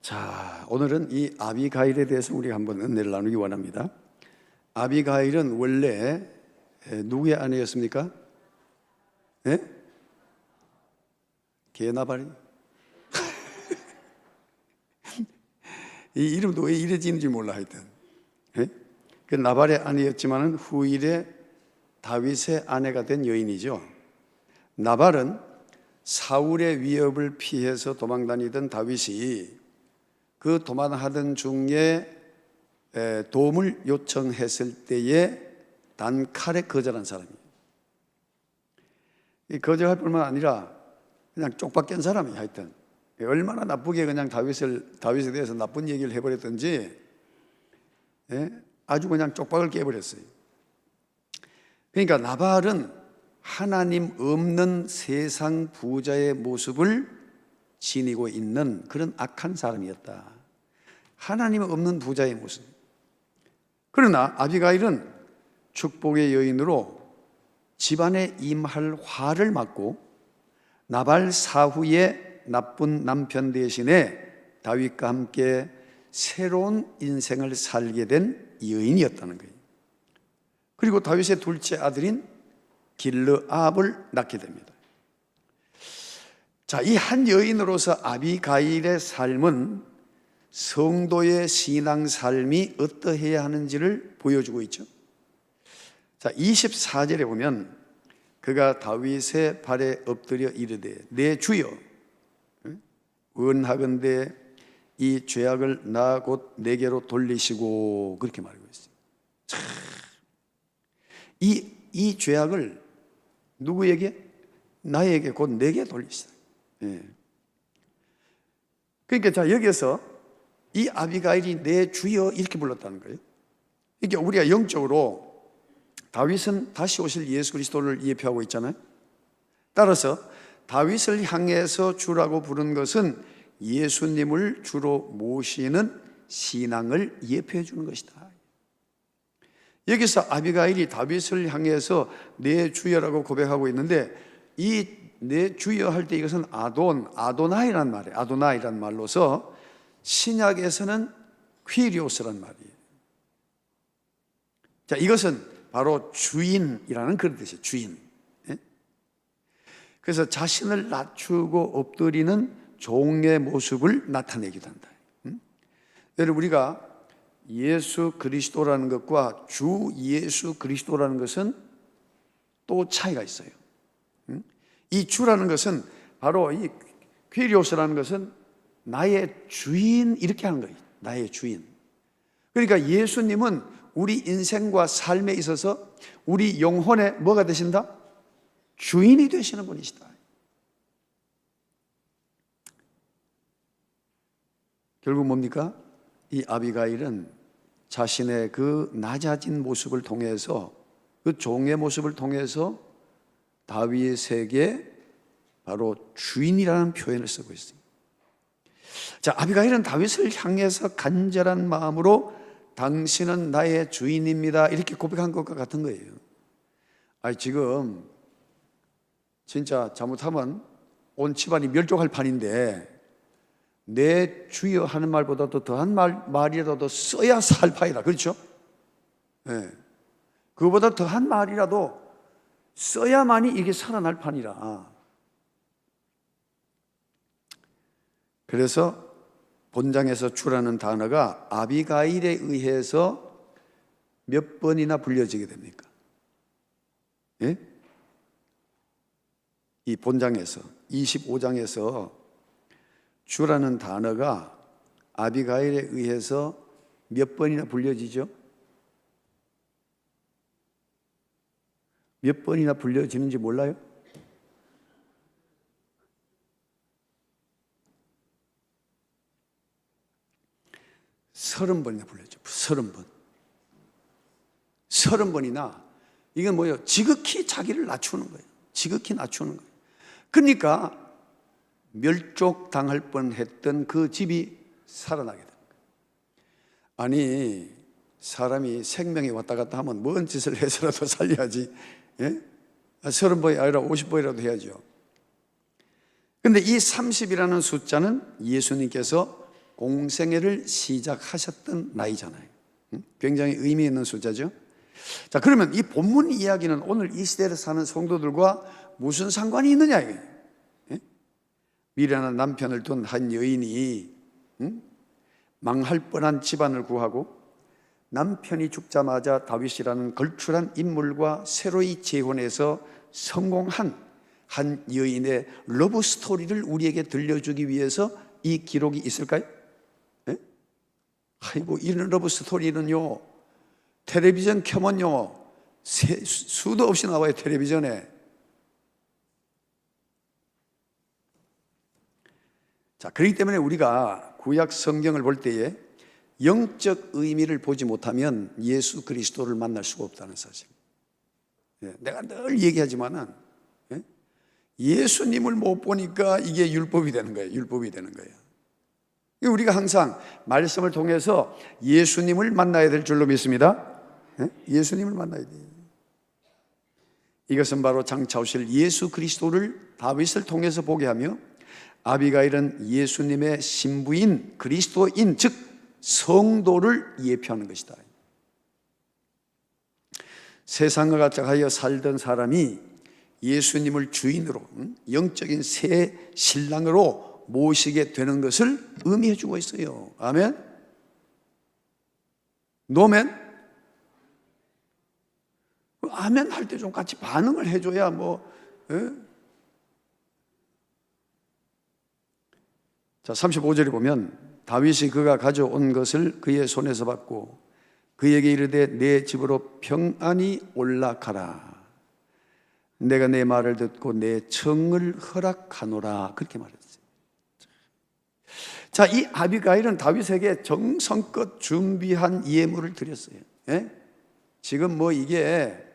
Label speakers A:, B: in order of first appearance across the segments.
A: 자, 오늘은 이 아비가일에 대해서 우리가 한번 은혜를 나누기 원합니다. 아비가일은 원래 누구의 아내였습니까? 예? 게나발이? 이 이름도 왜 이래 지는지 몰라 하여튼. 예? 그 나발의 아내였지만 후일에 다윗의 아내가 된 여인이죠. 나발은 사울의 위협을 피해서 도망다니던 다윗이 그 도망하던 중에 도움을 요청했을 때에 단칼에 거절한 사람이에요. 이 거절할 뿐만 아니라 그냥 쪽박 깬 사람이에요. 하여튼 얼마나 나쁘게 그냥 다윗에 대해서 나쁜 얘기를 해버렸던지 아주 그냥 쪽박을 깨버렸어요. 그러니까 나발은 하나님 없는 세상 부자의 모습을 지니고 있는 그런 악한 사람이었다. 하나님 없는 부자의 모습. 그러나 아비가일은 축복의 여인으로 집안에 임할 화를 막고 나발 사후의 나쁜 남편 대신에 다윗과 함께 새로운 인생을 살게 된 여인이었다는 거예요. 그리고 다윗의 둘째 아들인 길르압을 낳게 됩니다. 자, 이 한 여인으로서 아비가일의 삶은 성도의 신앙 삶이 어떠해야 하는지를 보여주고 있죠. 자, 24절에 보면 그가 다윗의 발에 엎드려 이르되 내 주여 원하건대 이 죄악을 나 곧 내게로 돌리시고 그렇게 말하고 있어요. 참, 이 죄악을 누구에게? 나에게 곧 내게 돌리시다. 예. 그러니까 자, 여기서 이 아비가일이 내 주여 이렇게 불렀다는 거예요. 그러니까 우리가 영적으로 다윗은 다시 오실 예수 그리스도를 예표하고 있잖아요. 따라서 다윗을 향해서 주라고 부른 것은 예수님을 주로 모시는 신앙을 예표해 주는 것이다. 여기서 아비가일이 다윗을 향해서 내 주여라고 고백하고 있는데 이 내 주여 할 때 이것은 아도나이란 말이에요. 아도나이란 말로서 신약에서는 퀴리오스란 말이에요. 자, 이것은 바로 주인이라는 그런 뜻이에요. 주인. 그래서 자신을 낮추고 엎드리는 종의 모습을 나타내기도 한다. 여러분, 우리가 예수 그리스도라는 것과 주 예수 그리스도라는 것은 또 차이가 있어요. 이 주라는 것은 바로 이 퀴리오스라는 것은 나의 주인 이렇게 하는 거예요. 나의 주인. 그러니까 예수님은 우리 인생과 삶에 있어서 우리 영혼의 뭐가 되신다? 주인이 되시는 분이시다. 결국 뭡니까? 이 아비가일은 자신의 그 낮아진 모습을 통해서 그 종의 모습을 통해서 다윗에게 바로 주인이라는 표현을 쓰고 있습니다. 자, 아비가일은 다윗을 향해서 간절한 마음으로 당신은 나의 주인입니다 이렇게 고백한 것과 같은 거예요. 아니, 지금 진짜 잘못하면 온 집안이 멸종할 판인데 내 주여 하는 말보다도 더한 말이라도 써야 살 판이다. 그렇죠? 네. 그거보다 더한 말이라도 써야만이 이게 살아날 판이라. 그래서 본장에서 주라는 단어가 아비가일에 의해서 몇 번이나 불려지게 됩니까? 예? 이 본장에서 25장에서 주라는 단어가 아비가일에 의해서 몇 번이나 불려지죠? 몇 번이나 불려지는지 몰라요? 서른 번이나 불려져. 30번. 30번이나. 이건 뭐예요? 지극히 자기를 낮추는 거예요. 지극히 낮추는 거예요. 그러니까 멸족당할 뻔했던 그 집이 살아나게 됩니다. 아니, 사람이 생명이 왔다 갔다 하면 뭔 짓을 해서라도 살려야지. 예? 30번이 아니라 50번이라도 해야죠. 그런데 이 30이라는 숫자는 예수님께서 공생애를 시작하셨던 나이잖아요. 굉장히 의미 있는 숫자죠. 자, 그러면 이 본문 이야기는 오늘 이 시대를 사는 성도들과 무슨 상관이 있느냐 이거예요. 미련한 남편을 둔 한 여인이 망할 뻔한 집안을 구하고 남편이 죽자마자 다윗이라는 걸출한 인물과 새로이 재혼해서 성공한 한 여인의 러브 스토리를 우리에게 들려주기 위해서 이 기록이 있을까요? 네? 아이고, 이런 러브 스토리는요, 텔레비전 켜면요 수도 없이 나와요. 텔레비전에. 자, 그렇기 때문에 우리가 구약 성경을 볼 때에 영적 의미를 보지 못하면 예수 그리스도를 만날 수가 없다는 사실. 내가 늘 얘기하지만은 예수님을 못 보니까 이게 율법이 되는 거예요. 율법이 되는 거예요. 우리가 항상 말씀을 통해서 예수님을 만나야 될 줄로 믿습니다. 예수님을 만나야 돼요. 이것은 바로 장차 오실 예수 그리스도를 다윗을 통해서 보게 하며 아비가일은 예수님의 신부인 그리스도인 즉 성도를 예표하는 것이다. 세상과 같이 하여 살던 사람이 예수님을 주인으로 영적인 새 신랑으로 모시게 되는 것을 의미해 주고 있어요. 아멘? 노멘? 아멘 할 때 좀 같이 반응을 해줘야 자, 35절에 보면 다윗이 그가 가져온 것을 그의 손에서 받고 그에게 이르되 내 집으로 평안히 올라가라. 내가 내 말을 듣고 내 청을 허락하노라. 그렇게 말했어요. 자, 이 아비가일은 다윗에게 정성껏 준비한 예물을 드렸어요. 지금 이게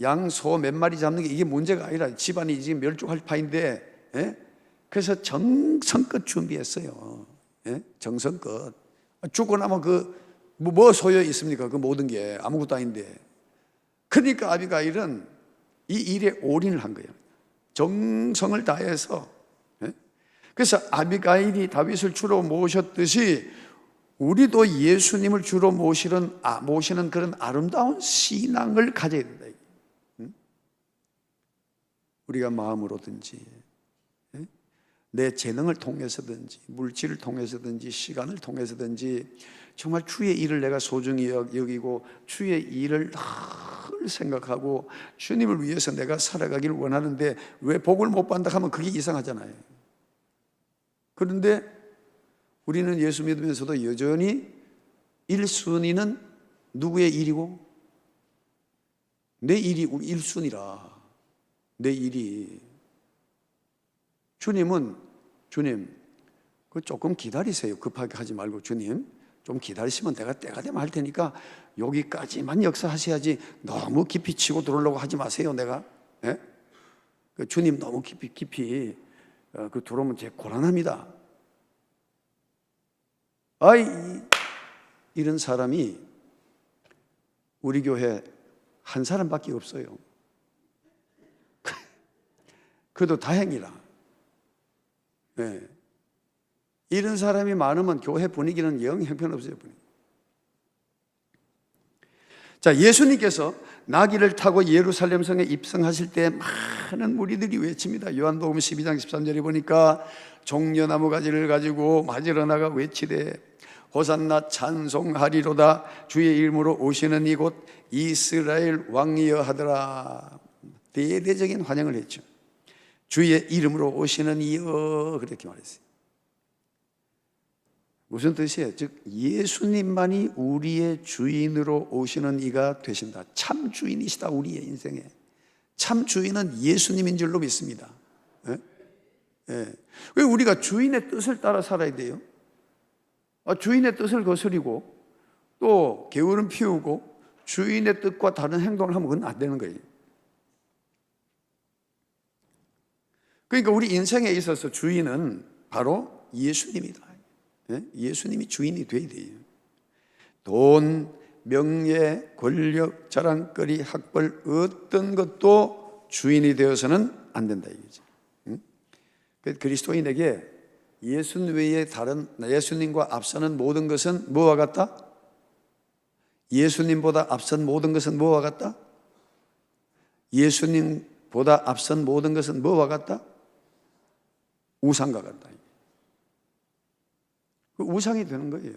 A: 양, 소 몇 마리 잡는 게 이게 문제가 아니라 집안이 지금 멸종할 판인데 그래서 정성껏 준비했어요. 정성껏. 죽고 나면 뭐 소요 있습니까? 그 모든 게 아무것도 아닌데. 그러니까 아비가일은 이 일에 올인을 한 거예요. 정성을 다해서. 그래서 아비가일이 다윗을 주로 모셨듯이 우리도 예수님을 주로 모시는 그런 아름다운 신앙을 가져야 된다. 우리가 마음으로든지 내 재능을 통해서든지 물질을 통해서든지 시간을 통해서든지 정말 주의 일을 내가 소중히 여기고 주의 일을 늘 생각하고 주님을 위해서 내가 살아가기를 원하는데 왜 복을 못 받는다 하면 그게 이상하잖아요. 그런데 우리는 예수 믿으면서도 여전히 1순위는 누구의 일이고 내 일이 우리 1순위라. 내 일이. 주님 조금 기다리세요. 급하게 하지 말고 주님 좀 기다리시면 내가 때가 되면 할 테니까 여기까지만 역사하셔야지 너무 깊이 치고 들어오려고 하지 마세요. 내가 주님 너무 깊이 들어오면 제 곤란합니다. 이런 사람이 우리 교회 한 사람밖에 없어요. 그래도 다행이라. 이런 사람이 많으면 교회 분위기는 영 형편없어요. 자, 예수님께서 나귀를 타고 예루살렘 성에 입성하실 때 많은 무리들이 외칩니다. 요한복음 12장 13절에 보니까 종려나무 가지를 가지고 맞으러 나가 외치되 호산나 찬송하리로다 주의 이름으로 오시는 이곳 이스라엘 왕이여 하더라. 대대적인 환영을 했죠. 주의 이름으로 오시는 이여 그렇게 말했어요. 무슨 뜻이에요? 즉 예수님만이 우리의 주인으로 오시는 이가 되신다. 참 주인이시다. 우리의 인생에 참 주인은 예수님인 줄로 믿습니다. 왜 우리가 주인의 뜻을 따라 살아야 돼요? 주인의 뜻을 거스리고 또 게으름 피우고 주인의 뜻과 다른 행동을 하면 그건 안 되는 거예요. 그러니까 우리 인생에 있어서 주인은 바로 예수님이다. 예수님이 주인이 돼야 돼요. 돈, 명예, 권력, 자랑거리, 학벌 어떤 것도 주인이 되어서는 안 된다 이거죠. 그리스도인에게 예수님 외에 다른 예수님과 앞서는 모든 것은 뭐와 같다? 예수님보다 앞선 모든 것은 뭐와 같다? 예수님보다 앞선 모든 것은 뭐와 같다? 우상과 같다. 그 우상이 되는 거예요.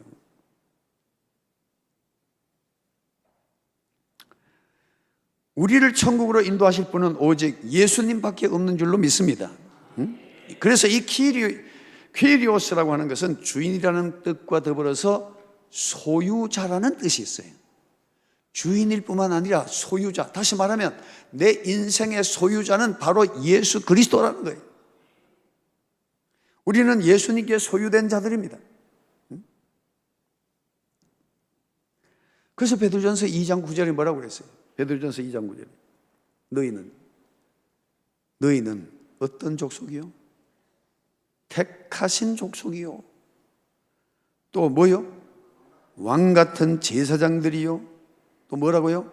A: 우리를 천국으로 인도하실 분은 오직 예수님밖에 없는 줄로 믿습니다. 그래서 이 퀴리오스라고 하는 것은 주인이라는 뜻과 더불어서 소유자라는 뜻이 있어요. 주인일 뿐만 아니라 소유자. 다시 말하면 내 인생의 소유자는 바로 예수 그리스도라는 거예요. 우리는 예수님께 소유된 자들입니다. 그래서 베드로전서 2장 9절에 뭐라고 그랬어요? 베드로전서 2장 9절에 너희는 어떤 족속이요? 택하신 족속이요. 또 뭐요? 왕 같은 제사장들이요. 또 뭐라고요?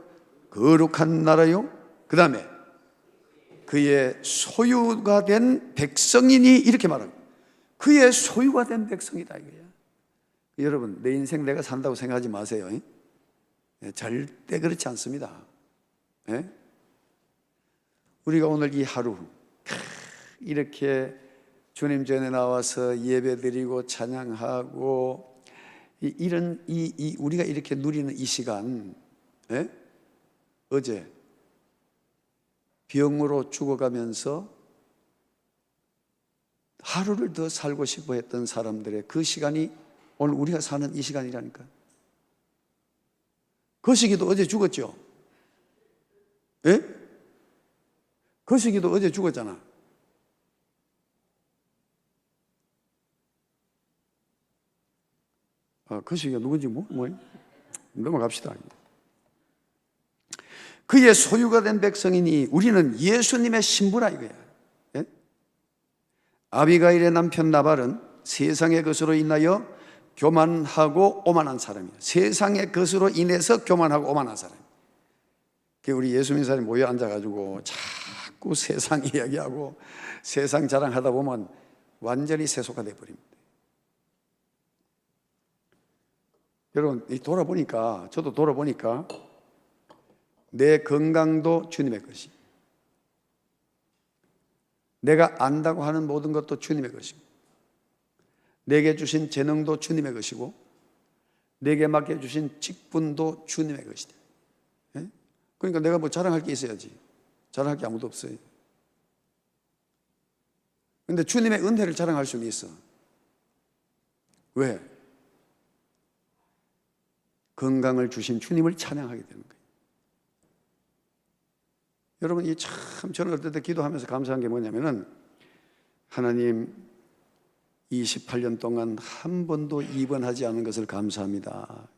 A: 거룩한 나라요. 그 다음에 그의 소유가 된 백성이니 이렇게 말합니다. 그의 소유가 된 백성이다 이거야. 여러분, 내 인생 내가 산다고 생각하지 마세요. 절대 그렇지 않습니다. 우리가 오늘 이 하루 이렇게 주님 전에 나와서 예배드리고 찬양하고 이런 우리가 이렇게 누리는 이 시간, 어제 병으로 죽어가면서 하루를 더 살고 싶어 했던 사람들의 그 시간이 오늘 우리가 사는 이 시간이라니까. 거시기도 어제 죽었죠? 거시기도 어제 죽었잖아. 거시기가 누군지 넘어갑시다. 그의 소유가 된 백성이니 우리는 예수님의 신부라 이거야. 아비가일의 남편 나발은 세상의 것으로 인하여 교만하고 오만한 사람이에요. 세상의 것으로 인해서 교만하고 오만한 사람. 우리 예수 믿는 사람이 모여 앉아가지고 자꾸 세상 이야기하고 세상 자랑하다 보면 완전히 세속화 되어버립니다. 여러분, 저도 돌아보니까 내 건강도 주님의 것이, 내가 안다고 하는 모든 것도 주님의 것이고, 내게 주신 재능도 주님의 것이고, 내게 맡겨주신 직분도 주님의 것이다. 그러니까 내가 뭐 자랑할 게 있어야지. 자랑할 게 아무도 없어요. 그런데 주님의 은혜를 자랑할 수는 있어. 왜? 건강을 주신 주님을 찬양하게 되는 거예요. 여러분, 이 참 저는 어떨 때 기도하면서 감사한 게 뭐냐면은, 하나님 28년 동안 한 번도 입원하지 않은 것을 감사합니다.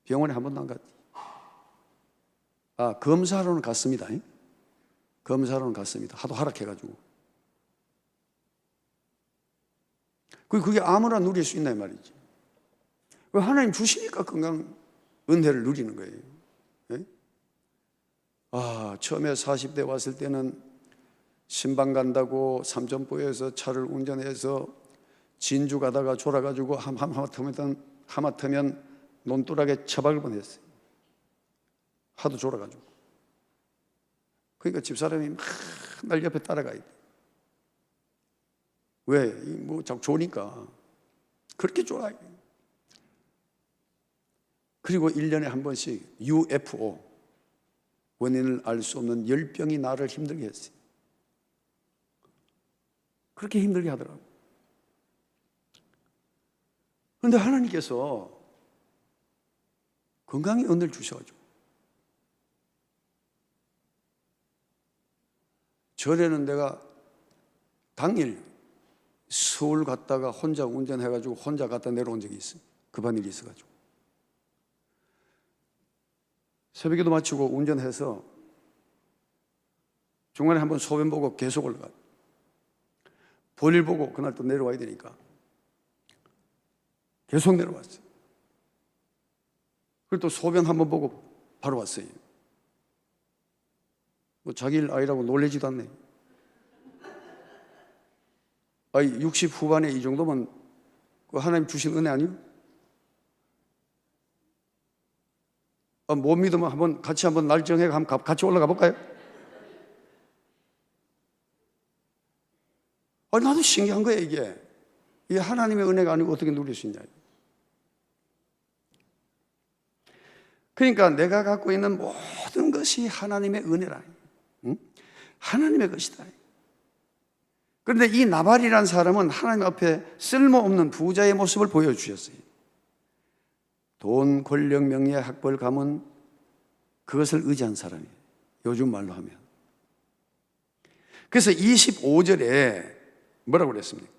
A: 병원에 한 번도 안 갔지. 검사하러는 갔습니다. 검사하러는 갔습니다. 하도 하락해가지고. 그게 아무나 누릴 수 있나 이 말이지. 하나님 주시니까 건강 은혜를 누리는 거예요. 처음에 40대 왔을 때는 신방 간다고 삼천포에서 차를 운전해서 진주 가다가 졸아가지고 하마터면 논두락에 처박을 뻔했어요. 하도 졸아가지고. 그러니까 집사람이 막 날 옆에 따라가야 돼. 왜? 뭐 자꾸 좋으니까. 그렇게 좋아요. 그리고 1년에 한 번씩 UFO, 원인을 알 수 없는 열병이 나를 힘들게 했어요. 그렇게 힘들게 하더라고요. 그런데 하나님께서 건강의 은혜를 주셔가지고 전에는 내가 당일 서울 갔다가 혼자 운전해가지고 혼자 갔다 내려온 적이 있어요. 급한 일이 있어가지고 새벽에도 마치고 운전해서 중간에 한번 소변 보고 계속 올라가. 볼일 보고 그날 또 내려와야 되니까 계속 내려왔어요. 그리고 또 소변 한번 보고 바로 왔어요. 뭐 자기 일 아니라고 놀래지도 않네. 60 후반에 이 정도면 그 하나님 주신 은혜 아니요? 못 믿으면 한번 날 정해 같이 올라가 볼까요? 나도 신기한 거예요, 이게. 이게 하나님의 은혜가 아니고 어떻게 누릴 수 있냐. 그러니까 내가 갖고 있는 모든 것이 하나님의 은혜라. 응? 하나님의 것이다. 그런데 이 나발이라는 사람은 하나님 앞에 쓸모없는 부자의 모습을 보여주셨어요. 돈, 권력, 명예, 학벌, 가문, 그것을 의지한 사람이에요. 요즘 말로 하면. 그래서 25절에 뭐라고 그랬습니까?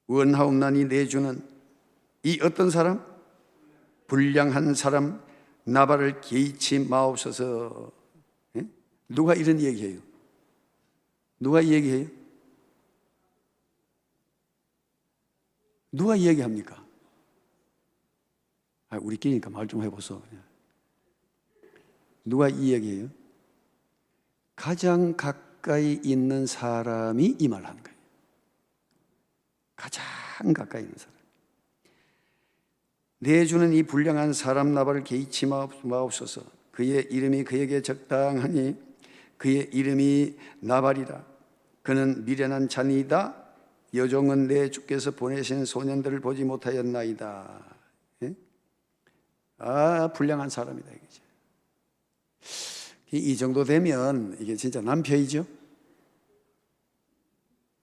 A: 원하옵나니 내주는 이 어떤 사람? 불량한 사람 나발을 개의치 마옵소서. 예? 누가 이런 얘기해요? 누가 이 얘기해요? 누가 이 얘기합니까? 우리끼리니까 말 좀 해보소. 누가 이 얘기해요? 가장 가까이 있는 사람이 이 말 하는 거예요. 가장 가까이 있는 사람. 내주는 이 불량한 사람 나발을 개의치 마옵소서. 그의 이름이 그에게 적당하니 그의 이름이 나발이라. 그는 미련한 자니이다. 여종은 내 주께서 보내신 소년들을 보지 못하였나이다. 예? 불량한 사람이다 이거죠. 이 정도 되면 이게 진짜 남 편이죠?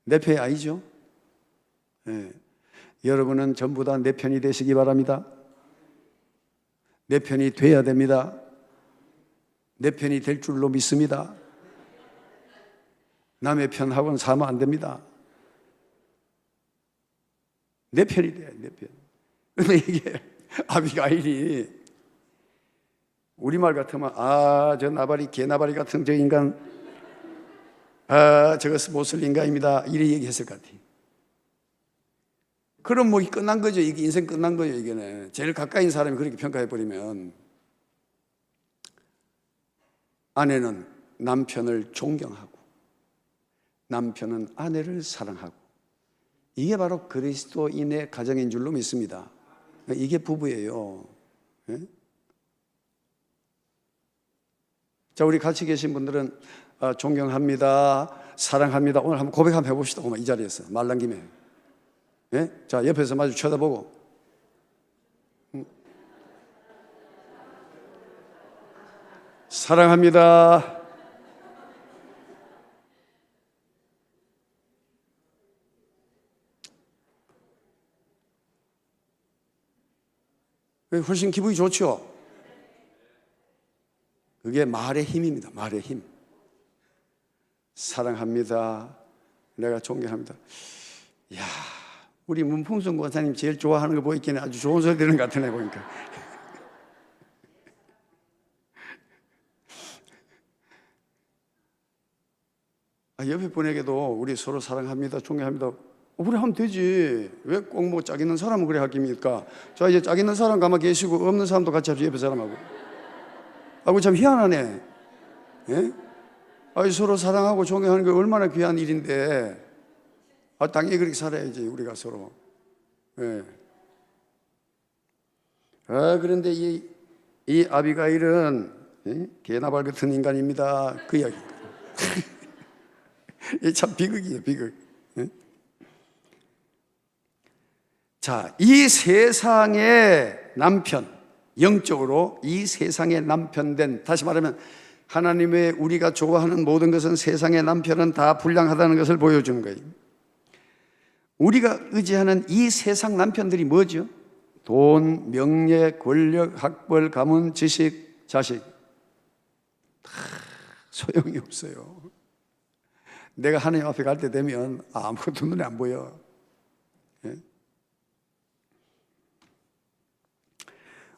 A: 내 편이 아니죠? 예. 여러분은 전부 다 내 편이 되시기 바랍니다. 내 편이 돼야 됩니다. 내 편이 될 줄로 믿습니다. 남의 편하고는 사면 안 됩니다. 내 편이 돼야 내 편. 근데 이게 아비가일이 우리말 같으면 저 나발이 개나발이 같은 저 인간 저것은 못쓸 인간입니다 이렇게 얘기했을 것 같아요. 그럼 뭐 끝난 거죠. 이게 인생 끝난 거예요. 이게는 제일 가까이 있는 사람이 그렇게 평가해버리면 아내는 남편을 존경하고 남편은 아내를 사랑하고 이게 바로 그리스도인의 가정인 줄로 믿습니다. 이게 부부예요. 예? 자, 우리 같이 계신 분들은 존경합니다, 사랑합니다. 오늘 한번 고백 한번 해봅시다. 이 자리에서 말 난 김에. 예? 자, 옆에서 마주 쳐다보고 사랑합니다. 훨씬 기분이 좋죠? 그게 말의 힘입니다. 말의 힘. 사랑합니다. 내가 존경합니다. 이야, 우리 문풍성 권사님 제일 좋아하는 거 보이기는 아주 좋은 소리 되는 것 같으네 보니까. 옆에 분에게도 우리 서로 사랑합니다, 존경합니다. 우리 하면 되지. 왜 꼭 뭐 짝 있는 사람은 그래 하깁니까? 자, 이제 짝 있는 사람 가만 계시고 없는 사람도 같이 합시다. 옆에 사람하고. 참 희한하네. 예? 서로 사랑하고 존경하는 게 얼마나 귀한 일인데 당연히 그렇게 살아야지 우리가 서로. 예. 그런데 이 아비가일은 개나발 같은 인간입니다. 그 이야기. 이게 참 비극이에요, 비극. 예? 자, 이 세상의 남편, 영적으로 이 세상의 남편 된, 다시 말하면 하나님의 우리가 좋아하는 모든 것은 세상의 남편은 다 불량하다는 것을 보여주는 거예요. 우리가 의지하는 이 세상 남편들이 뭐죠? 돈, 명예, 권력, 학벌, 가문, 지식, 자식. 다 소용이 없어요. 내가 하나님 앞에 갈 때 되면 아무것도 눈에 안 보여. 예?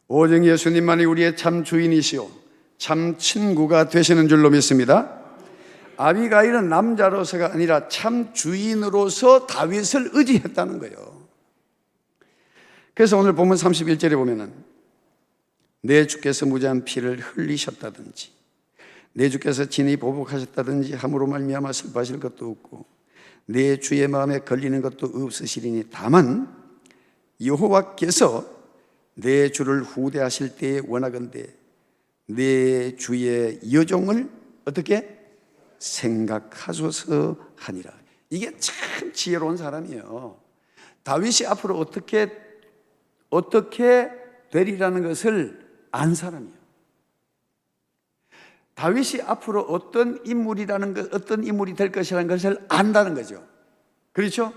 A: 오직 예수님만이 우리의 참 주인이시오, 참 친구가 되시는 줄로 믿습니다. 아비가일은 남자로서가 아니라 참 주인으로서 다윗을 의지했다는 거예요. 그래서 오늘 본문 31절에 보면은 내 주께서 무죄한 피를 흘리셨다든지 내 주께서 진히 보복하셨다든지 함으로 말미암아 슬퍼하실 것도 없고 내 주의 마음에 걸리는 것도 없으시리니 다만 여호와께서 내 주를 후대하실 때에 원하건대 내 주의 여종을 어떻게 생각하소서 하니라. 이게 참 지혜로운 사람이에요. 다윗이 앞으로 어떻게 되리라는 것을 안 사람이에요. 다윗이 앞으로 어떤 인물이 될 것이라는 것을 안다는 거죠. 그렇죠?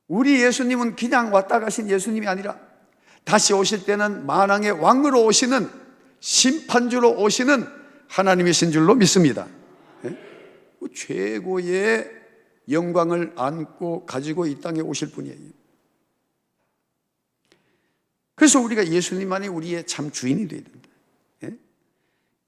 A: 우리 예수님은 그냥 왔다 가신 예수님이 아니라 다시 오실 때는 만왕의 왕으로 오시는, 심판주로 오시는 하나님이신 줄로 믿습니다. 최고의 영광을 안고 가지고 이 땅에 오실 분이에요. 그래서 우리가 예수님만이 우리의 참 주인이 되어야 된다.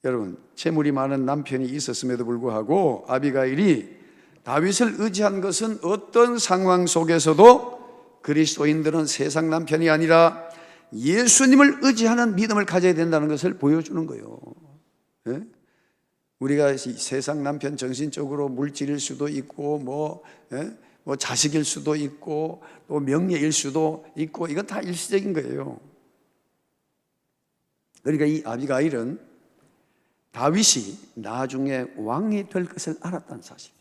A: 여러분, 재물이 많은 남편이 있었음에도 불구하고 아비가일이 다윗을 의지한 것은 어떤 상황 속에서도 그리스도인들은 세상 남편이 아니라 예수님을 의지하는 믿음을 가져야 된다는 것을 보여주는 거예요. 우리가 세상 남편 정신적으로 물질일 수도 있고 뭐 자식일 수도 있고 또 명예일 수도 있고 이건 다 일시적인 거예요. 그러니까 이 아비가일은 다윗이 나중에 왕이 될 것을 알았다는 사실.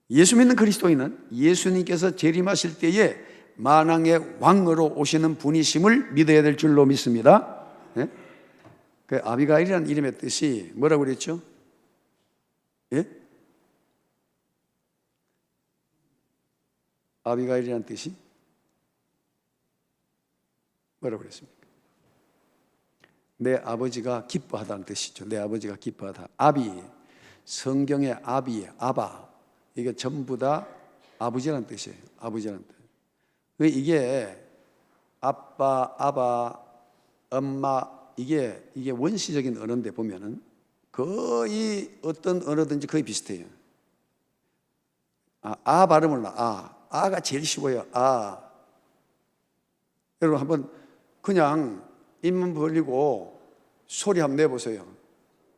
A: 예수 믿는 그리스도인은 예수님께서 재림하실 때에 만왕의 왕으로 오시는 분이심을 믿어야 될 줄로 믿습니다. 그 아비가일이라는 이름의 뜻이 뭐라고 그랬죠? 아비가일이라는 뜻이 뭐라고 그랬습니까? 내 아버지가 기뻐하다는 뜻이죠. 내 아버지가 기뻐하다. 아비, 성경의 아비, 아바, 이게 전부 다 아버지라는 뜻이에요. 아버지라는 뜻. 이게 아빠, 아바, 엄마, 이게 원시적인 언어인데 보면은 거의 어떤 언어든지 거의 비슷해요. 아 발음을 아가 제일 쉬워요. 여러분 한번 그냥 입만 벌리고 소리 한번 내보세요.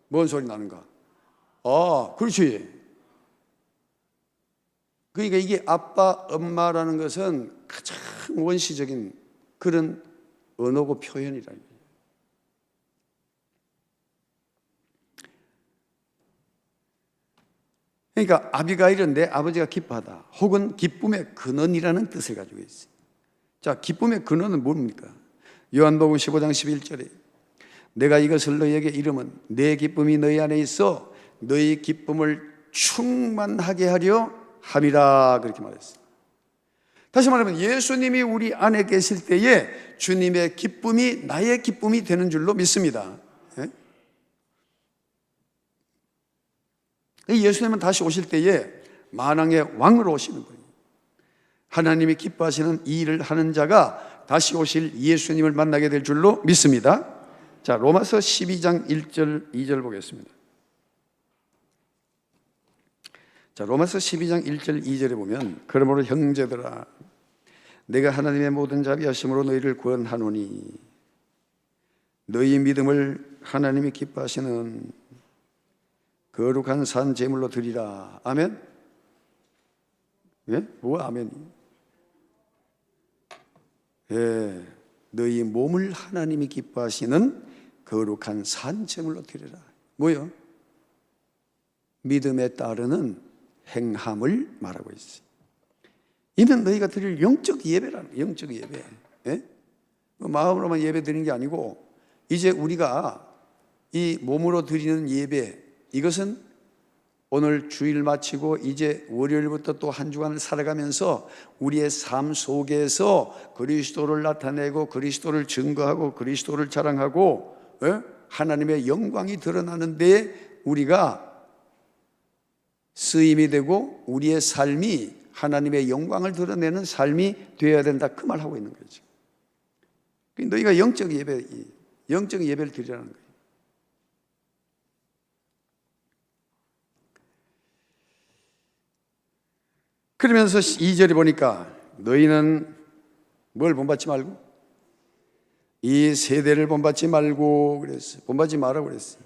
A: 뭔 소리 나는가? 그렇지. 그러니까 이게 아빠, 엄마라는 것은 가장 원시적인 그런 언어고 표현이라. 그러니까 아비가일은 내 아버지가 기뻐하다 혹은 기쁨의 근원이라는 뜻을 가지고 있어요. 자, 기쁨의 근원은 뭡니까? 요한복음 15장 11절에 내가 이것을 너희에게 이름은 내 기쁨이 너희 안에 있어 너희 기쁨을 충만하게 하려 함이라 그렇게 말했어요. 다시 말하면 예수님이 우리 안에 계실 때에 주님의 기쁨이 나의 기쁨이 되는 줄로 믿습니다. 예수님은 다시 오실 때에 만왕의 왕으로 오시는 거예요. 하나님이 기뻐하시는 이 일을 하는 자가 다시 오실 예수님을 만나게 될 줄로 믿습니다. 자, 로마서 12장 1절 2절 보겠습니다. 자, 로마서 12장 1절 2절에 보면 그러므로 형제들아 내가 하나님의 모든 자비하심으로 너희를 구원하노니 너희 믿음을 하나님이 기뻐하시는 거룩한 산 제물로 드리라. 아멘? 뭐 아멘? 너희 몸을 하나님이 기뻐하시는 거룩한 산 제물로 드리라. 뭐요? 믿음에 따르는 행함을 말하고 있어요. 이는 너희가 드릴 영적 예배라는, 영적 예배. 마음으로만 예배 드리는 게 아니고 이제 우리가 이 몸으로 드리는 예배, 이것은 오늘 주일 마치고 이제 월요일부터 또 한 주간을 살아가면서 우리의 삶 속에서 그리스도를 나타내고 그리스도를 증거하고 그리스도를 자랑하고 하나님의 영광이 드러나는 데에 우리가 쓰임이 되고 우리의 삶이 하나님의 영광을 드러내는 삶이 되어야 된다, 그 말하고 있는 거죠. 너희가 영적 예배를 드리라는 거예요. 그러면서 2절에 보니까 너희는 뭘 본받지 말고 이 세대를 본받지 말고 그랬어요. 본받지 말라고 그랬어요.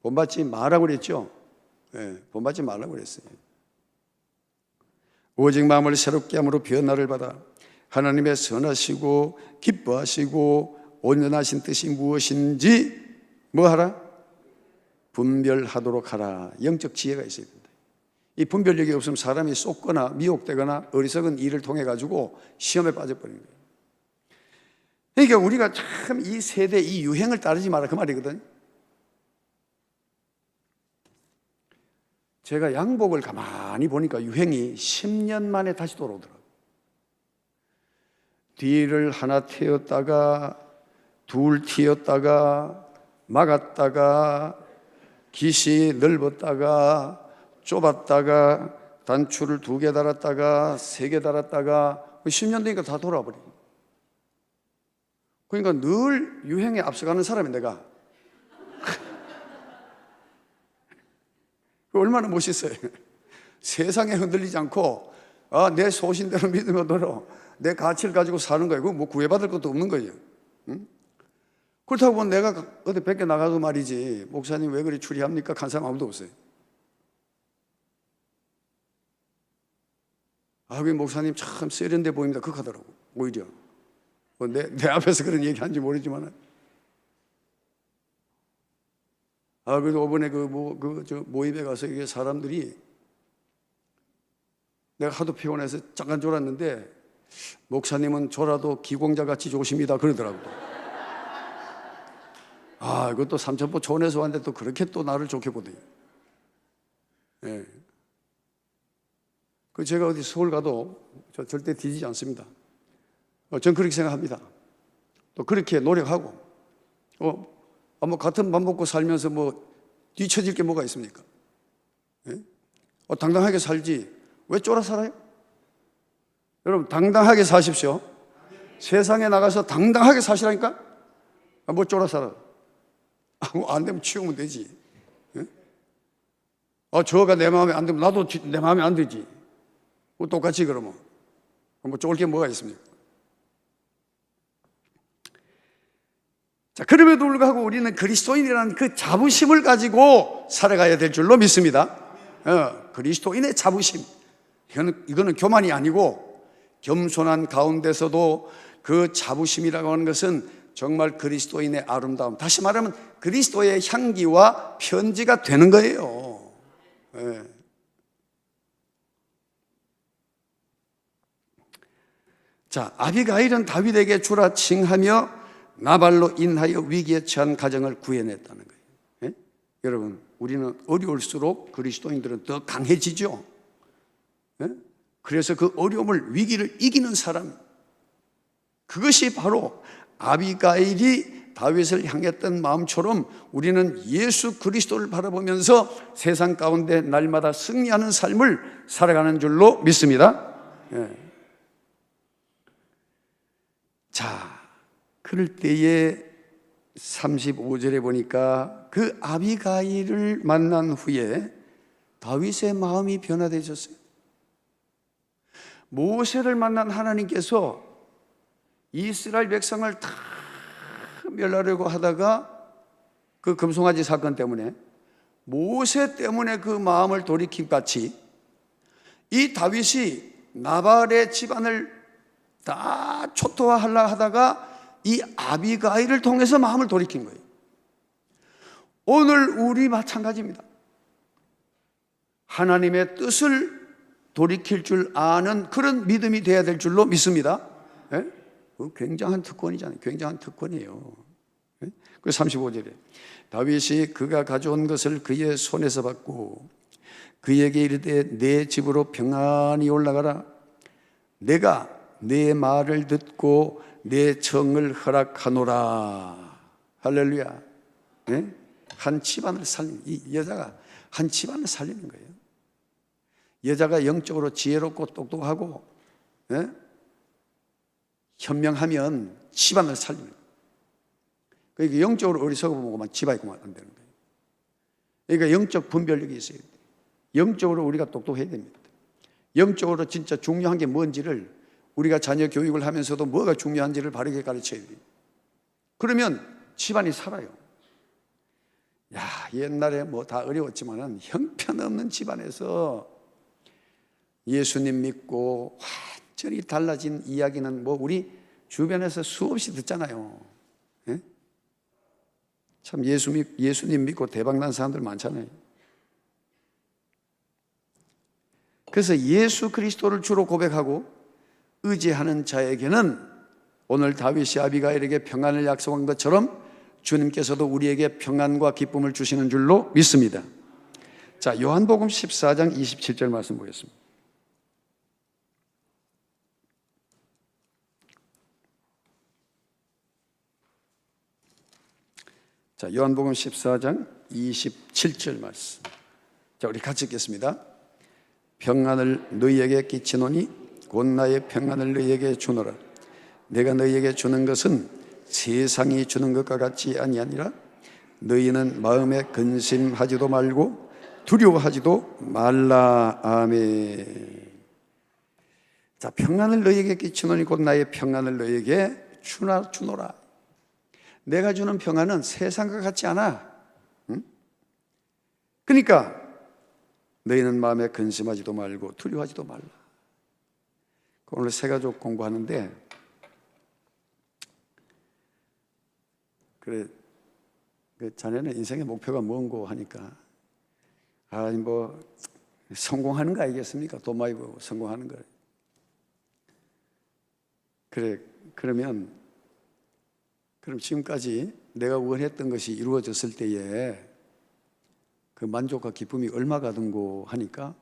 A: 본받지 말라고 그랬죠. 본받지 말라고 그랬어요. 오직 마음을 새롭게 함으로 변화를 받아 하나님의 선하시고 기뻐하시고 온전하신 뜻이 무엇인지 뭐하라? 분별하도록 하라. 영적 지혜가 있어야 된다. 이 분별력이 없으면 사람이 쏟거나 미혹되거나 어리석은 일을 통해 가지고 시험에 빠져버리는 거예요. 그러니까 우리가 참 이 세대 이 유행을 따르지 마라 그 말이거든. 제가 양복을 가만히 보니까 유행이 10년 만에 다시 돌아오더라고요. 뒤를 하나 튀었다가 둘 튀었다가 막았다가 깃이 넓었다가 좁았다가 단추를 2개 달았다가 3개 달았다가 10년 되니까 다 돌아버려요. 그러니까 늘 유행에 앞서가는 사람이 내가 얼마나 멋있어요. 세상에 흔들리지 않고 내 소신대로 믿음으로 내 가치를 가지고 사는 거예요. 그거 뭐 구애받을 것도 없는 거예요. 응? 그렇다고 보면 내가 어디 밖에 나가도 말이지 목사님 왜 그리 추리합니까? 간 사람 아무도 없어요. 그 목사님 참 세련돼 보입니다. 그렇게 하더라고. 오히려 내 앞에서 그런 얘기 하는지 모르지만 그래도 이번에 모임에 가서 이게 사람들이 내가 하도 피곤해서 잠깐 졸았는데 목사님은 졸아도 기공자 같이 좋으십니다 그러더라고요. 이것도 삼천포 촌에서 왔는데 또 그렇게 또 나를 좋게 보더니. 예. 제가 어디 서울 가도 절대 뒤지지 않습니다. 전 그렇게 생각합니다. 또 그렇게 노력하고 뭐 같은 밥 먹고 살면서 뭐 뒤처질 게 뭐가 있습니까? 예? 당당하게 살지 왜 쫄아 살아요? 여러분 당당하게 사십시오. 세상에 나가서 당당하게 사시라니까? 뭐 쫄아 살아. 안 되면 치우면 되지. 예? 저가 내 마음에 안 되면 나도 내 마음에 안 되지. 똑같이 그러면 뭐 쫄 게 뭐가 있습니까? 자, 그럼에도 불구하고 우리는 그리스도인이라는 그 자부심을 가지고 살아가야 될 줄로 믿습니다. 그리스도인의 자부심. 이거는 교만이 아니고 겸손한 가운데서도 그 자부심이라고 하는 것은 정말 그리스도인의 아름다움. 다시 말하면 그리스도의 향기와 편지가 되는 거예요. 자, 아비가일은 다윗에게 주라 칭하며 나발로 인하여 위기에 처한 가정을 구해냈다는 거예요. 예? 여러분, 우리는 어려울수록 그리스도인들은 더 강해지죠. 예? 그래서 그 어려움을 위기를 이기는 사람, 그것이 바로 아비가일이 다윗을 향했던 마음처럼 우리는 예수 그리스도를 바라보면서 세상 가운데 날마다 승리하는 삶을 살아가는 줄로 믿습니다. 예. 자, 그럴 때에 35절에 보니까 그 아비가일을 만난 후에 다윗의 마음이 변화되셨어요. 모세를 만난 하나님께서 이스라엘 백성을 다 멸하려고 하다가 그 금송아지 사건 때문에 모세 때문에 그 마음을 돌이킨 같이 이 다윗이 나발의 집안을 다 초토화하려고 하다가 이 아비가일을 통해서 마음을 돌이킨 거예요. 오늘 우리 마찬가지입니다. 하나님의 뜻을 돌이킬 줄 아는 그런 믿음이 되어야 될 줄로 믿습니다. 예? 굉장한 특권이잖아요. 굉장한 특권이에요. 예? 그 35절에 다윗이 그가 가져온 것을 그의 손에서 받고 그에게 이르되 내 집으로 평안히 올라가라. 내가 내 말을 듣고 내 정을 허락하노라. 할렐루야. 네? 한 집안을 살리는, 이 여자가 한 집안을 살리는 거예요. 여자가 영적으로 지혜롭고 똑똑하고 네? 현명하면 집안을 살리는 거예요. 그러니까 영적으로 어리석어 보고만 집안이 있고만 안 되는 거예요. 그러니까 영적 분별력이 있어야 돼요. 영적으로 우리가 똑똑해야 됩니다. 영적으로 진짜 중요한 게 뭔지를 우리가 자녀 교육을 하면서도 뭐가 중요한지를 바르게 가르쳐야 돼요. 그러면 집안이 살아요. 야, 옛날에 뭐 다 어려웠지만은 형편없는 집안에서 예수님 믿고 완전히 달라진 이야기는 뭐 우리 주변에서 수없이 듣잖아요. 예? 참 예수님 믿고 대박난 사람들 많잖아요. 그래서 예수 그리스도를 주로 고백하고 의지하는 자에게는 오늘 다윗이 아비가일에게 평안을 약속한 것처럼 주님께서도 우리에게 평안과 기쁨을 주시는 줄로 믿습니다. 자, 요한복음 14장 27절 말씀 보겠습니다. 자, 요한복음 14장 27절 말씀. 자, 우리 같이 읽겠습니다. 평안을 너희에게 끼치노니 곧 나의 평안을 너희에게 주노라. 내가 너희에게 주는 것은 세상이 주는 것과 같이 아니하니라. 너희는 마음에 근심하지도 말고 두려워하지도 말라. 아멘. 자, 평안을 너희에게 끼치노니 곧 나의 평안을 너희에게 주노라. 내가 주는 평안은 세상과 같지 않아. 응? 그러니까 너희는 마음에 근심하지도 말고 두려워하지도 말라. 오늘 새가족 공부하는데 그래, 자네는 인생의 목표가 뭔고 하니까 뭐 성공하는 거 아니겠습니까? 돈 많이 벌고 성공하는 거. 그래, 그럼 지금까지 내가 원했던 것이 이루어졌을 때에 그 만족과 기쁨이 얼마 가든고 하니까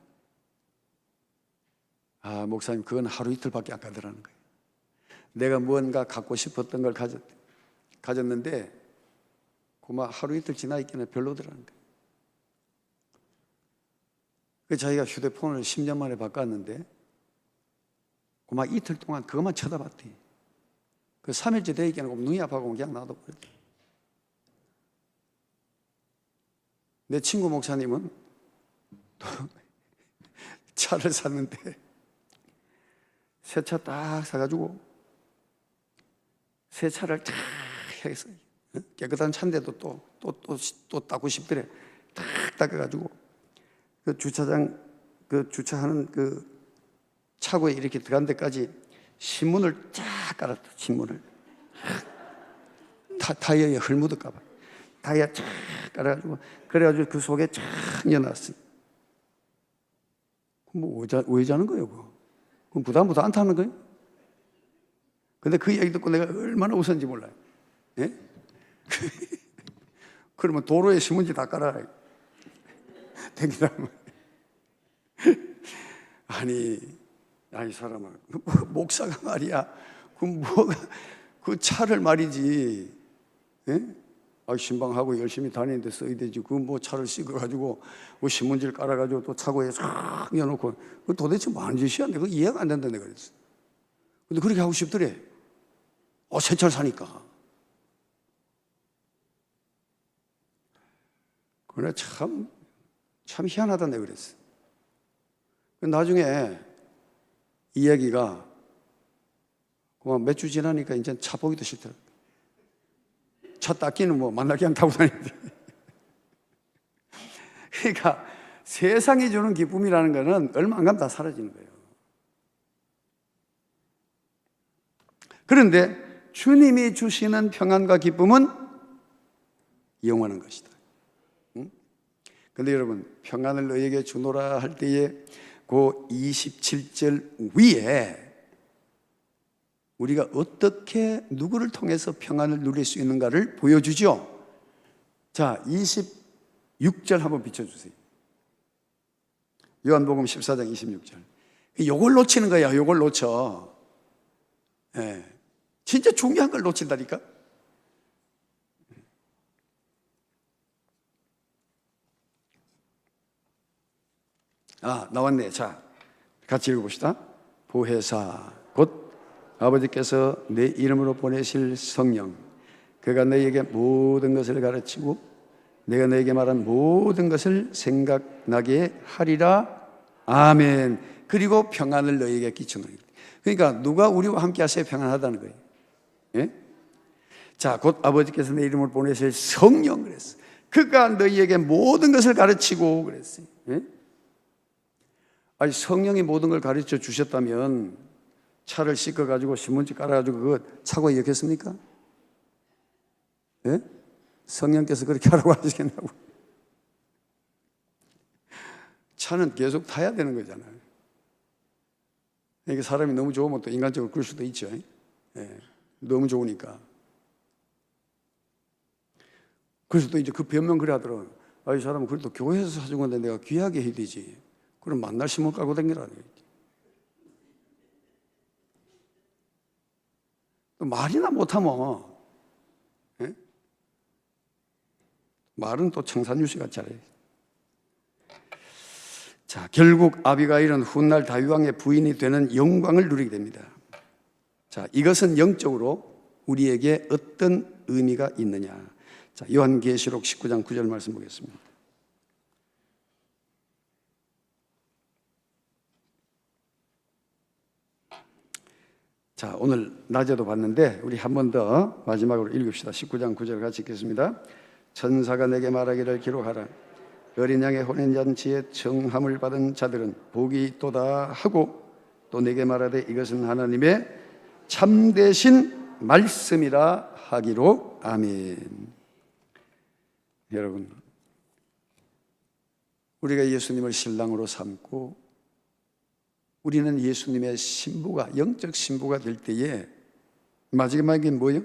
A: 목사님 그건 하루 이틀밖에 안 가더라는 거예요. 내가 무언가 갖고 싶었던 걸 가졌는데 그만 하루 이틀 지나 있기는 별로더라는 거예요. 그 자기가 휴대폰을 10년 만에 바꿨는데 그만 이틀 동안 그것만 쳐다봤대. 그 3일째 되기에는 눈이 아파서 그냥 놔둬버렸대. 내 친구 목사님은 또 차를 샀는데 새 차 딱 사가지고 새 차를 탁 해서 깨끗한 차인데도 또 닦고 싶더래. 탁 닦아가지고 그 주차장 그 주차하는 그 차고에 이렇게 들어간 데까지 신문을 쫙 깔았다. 신문을 타이어에 흙 묻을까봐 타이어 쫙 깔아가지고 그래가지고 그 속에 쫙 넣어놨어. 뭐 왜 자는 거예요? 그럼 부담부터 안 타는 거예요? 근데 그 얘기 듣고 내가 얼마나 웃었는지 몰라요. 예? 그러면 도로에 신문지 다 깔아라. 댕기라면. 아니 사람아, 목사가 말이야. 그 차를 말이지. 예? 신방하고 열심히 다니는데 써야 되지. 뭐 차를 씻어가지고 뭐 신문지를 깔아가지고 또 차고에 싹 넣어놓고 그 도대체 뭐 하는 짓이야? 내가 이해가 안 된다 내가 그랬어. 근데 그렇게 하고 싶더래. 새 차를 사니까. 그래 참 희한하다 내가 그랬어. 나중에 이 얘기가 그만 몇 주 지나니까 이제 차 보기도 싫더라. 차 닦기는 뭐 만날 그냥 타고 다니는데. 그러니까 세상이 주는 기쁨이라는 거는 얼마 안 가면 다 사라지는 거예요. 그런데 주님이 주시는 평안과 기쁨은 영원한 것이다. 그런데 여러분, 평안을 너희에게 주노라 할 때에 그 27절 위에 우리가 어떻게 누구를 통해서 평안을 누릴 수 있는가를 보여주죠. 자, 26절 한번 비춰주세요. 요한복음 14장 26절. 요걸 놓치는 거야. 요걸 놓쳐. 예. 진짜 중요한 걸 놓친다니까. 나왔네. 자, 같이 읽어봅시다. 보혜사 곧 아버지께서 내 이름으로 보내실 성령, 그가 너희에게 모든 것을 가르치고 내가 너희에게 말한 모든 것을 생각나게 하리라. 아멘. 그리고 평안을 너희에게 끼치노니. 그러니까 누가 우리와 함께 하셔야 평안하다는 거예요. 예? 자, 곧 아버지께서 내 이름을 보내실 성령 그랬어. 그가 너희에게 모든 것을 가르치고 그랬어요. 예? 아니, 성령이 모든 걸 가르쳐 주셨다면 차를 씻어가지고 신문지 깔아가지고 그거 차고에 넣겠습니까? 예? 성령께서 그렇게 하라고 하시겠냐고. 차는 계속 타야 되는 거잖아요. 이게 사람이 너무 좋으면 또 인간적으로 그럴 수도 있죠. 예. 너무 좋으니까. 그래서 또 이제 그 변명 그래 하더라고요. 이 사람은 그래도 교회에서 사준 건데 내가 귀하게 해야 되지. 그럼 만날 신문 깔고 다니라니. 또 말이나 못하면, 예? 말은 또 청산유수 같이 잘해. 자, 결국 아비가일은 훗날 다윗왕의 부인이 되는 영광을 누리게 됩니다. 자, 이것은 영적으로 우리에게 어떤 의미가 있느냐? 자, 요한계시록 19장 9절 말씀 보겠습니다. 자, 오늘 낮에도 봤는데 우리 한 번 더 마지막으로 읽읍시다. 19장 9절 같이 읽겠습니다. 천사가 내게 말하기를 기록하라. 어린 양의 혼인잔치에 청함을 받은 자들은 복이 있도다 하고 또 내게 말하되 이것은 하나님의 참되신 말씀이라 하기로. 아멘. 여러분, 우리가 예수님을 신랑으로 삼고 우리는 예수님의 신부가, 영적 신부가 될 때에 마지막에 뭐예요?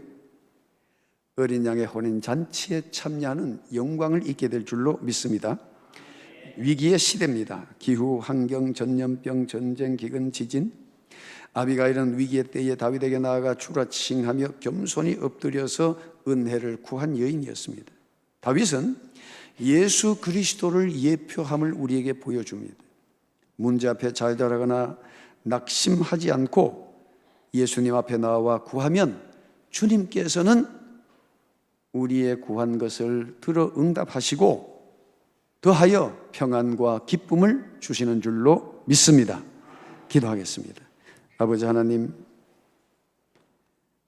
A: 어린 양의 혼인 잔치에 참여하는 영광을 잊게 될 줄로 믿습니다. 위기의 시대입니다. 기후, 환경, 전염병, 전쟁, 기근, 지진. 아비가일은 위기의 때에 다윗에게 나아가 주라 칭하며 겸손히 엎드려서 은혜를 구한 여인이었습니다. 다윗은 예수 그리스도를 예표함을 우리에게 보여줍니다. 문제 앞에 좌절하거나 낙심하지 않고 예수님 앞에 나와 구하면 주님께서는 우리의 구한 것을 들어 응답하시고 더하여 평안과 기쁨을 주시는 줄로 믿습니다. 기도하겠습니다. 아버지 하나님,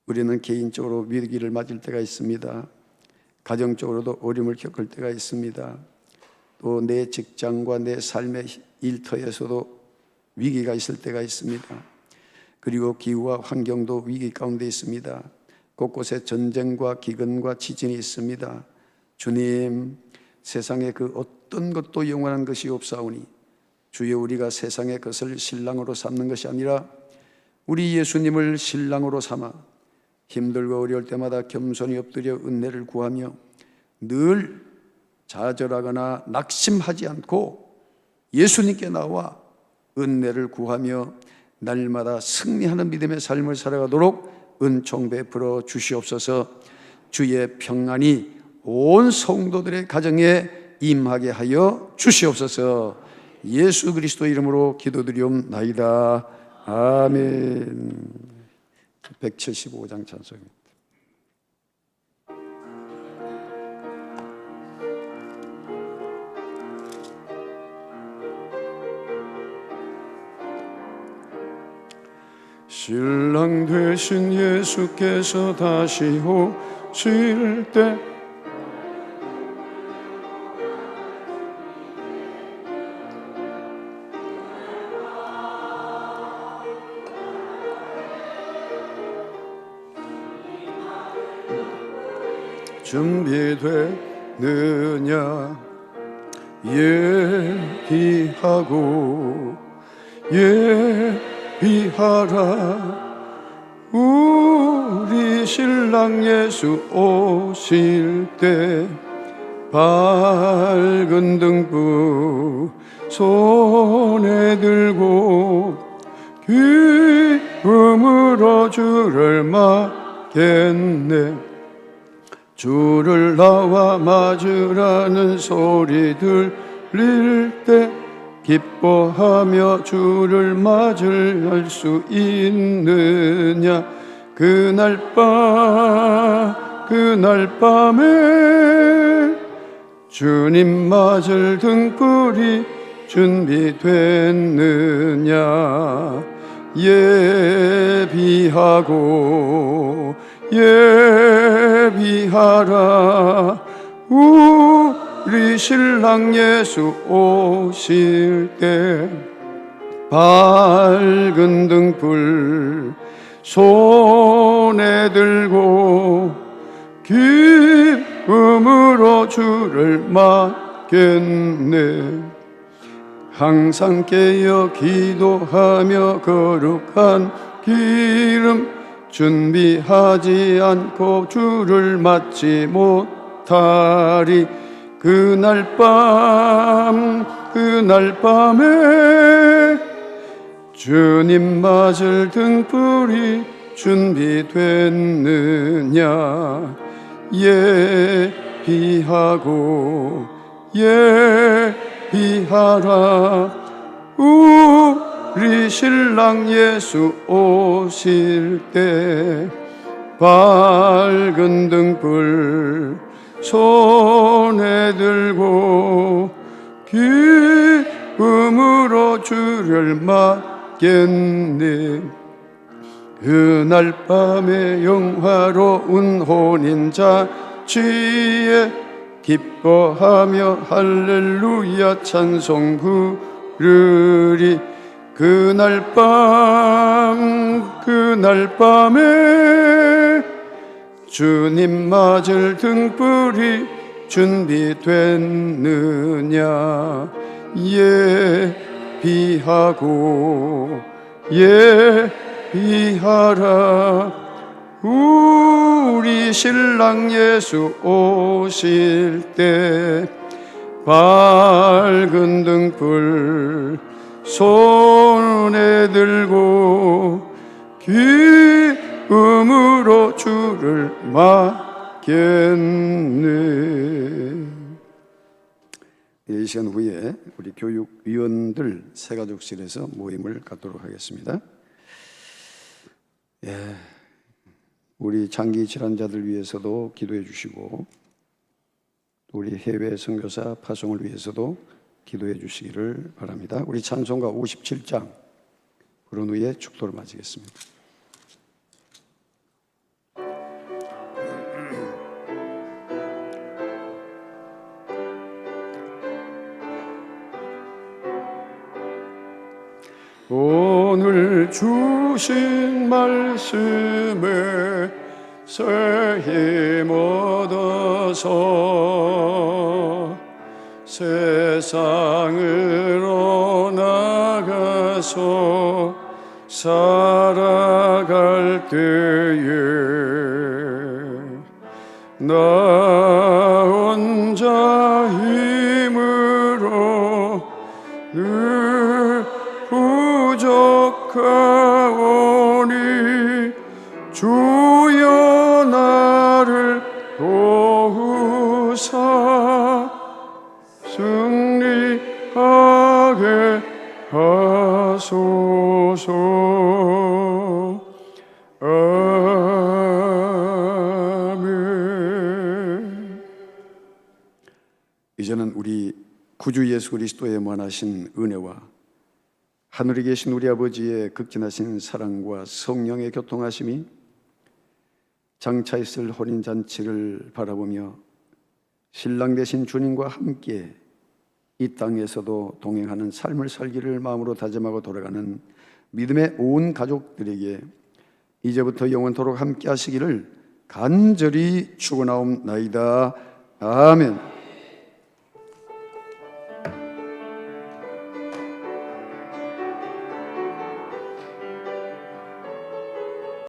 A: 우리는 개인적으로 위기를 맞을 때가 있습니다. 가정적으로도 어려움을 겪을 때가 있습니다. 또 내 직장과 내 삶의 일터에서도 위기가 있을 때가 있습니다. 그리고 기후와 환경도 위기 가운데 있습니다. 곳곳에 전쟁과 기근과 지진이 있습니다. 주님, 세상에 그 어떤 것도 영원한 것이 없사오니 주여, 우리가 세상의 것을 신랑으로 삼는 것이 아니라 우리 예수님을 신랑으로 삼아 힘들고 어려울 때마다 겸손히 엎드려 은혜를 구하며 늘 좌절하거나 낙심하지 않고 예수님께 나와 은혜를 구하며 날마다 승리하는 믿음의 삶을 살아가도록 은총 베풀어 주시옵소서. 주의 평안이 온 성도들의 가정에 임하게 하여 주시옵소서. 예수 그리스도 이름으로 기도드리옵나이다. 아멘. 175장 찬송입니다. 신랑 되신 예수께서 다시 오실 때 준비되느냐 예비하고 예비하라. 우리 신랑 예수 오실 때 밝은 등불 손에 들고 기쁨으로 주를 맞겠네. 주를 나와 맞으라는 소리 들릴 때 기뻐하며 주를 맞을 수 있느냐. 그날 밤에 주님 맞을 등불이 준비됐느냐. 예비하고 예비하라. 우리 신랑 예수 오실 때 밝은 등불 손에 들고 기쁨으로 주를 맞겠네. 항상 깨어 기도하며 거룩한 기름 준비하지 않고 주를 맞지 못하리. 그날 밤에 주님 맞을 등불이 준비됐느냐. 예비하고 예비하라. 우리 신랑 예수 오실 때 밝은 등불 손에 들고 기쁨으로 주를 맞겠네. 그날 밤에 영화로운 혼인잔치에 기뻐하며 할렐루야 찬송 부르리. 그날 밤에 주님 맞을 등불이 준비됐느냐. 예비하고 예비하라. 우리 신랑 예수 오실 때 밝은 등불 손에 들고 기쁨으로 주를 맞겠네. 이 시간 후에 우리 교육위원들 새가족실에서 모임을 갖도록 하겠습니다. 우리 장기 질환자들 위해서도 기도해 주시고 우리 해외 선교사 파송을 위해서도 기도해 주시기를 바랍니다. 우리 찬송가 57장 부른 후에 축도를 마치겠습니다. 오늘 주신 말씀에 새 힘 얻어서 세상으로 나가서 살아갈 때에 나 혼자 힘으로 늘 부족하오니 주여 나를 도우사 승리하게 하소서. 아멘. 이제는 우리 구주 예수 그리스도의 무한하신 은혜와 하늘에 계신 우리 아버지의 극진하신 사랑과 성령의 교통하심이 장차 있을 혼인잔치를 바라보며 신랑 되신 주님과 함께 이 땅에서도 동행하는 삶을 살기를 마음으로 다짐하고 돌아가는 믿음의 온 가족들에게 이제부터 영원토록 함께 하시기를 간절히 축원하옵나이다. 아멘.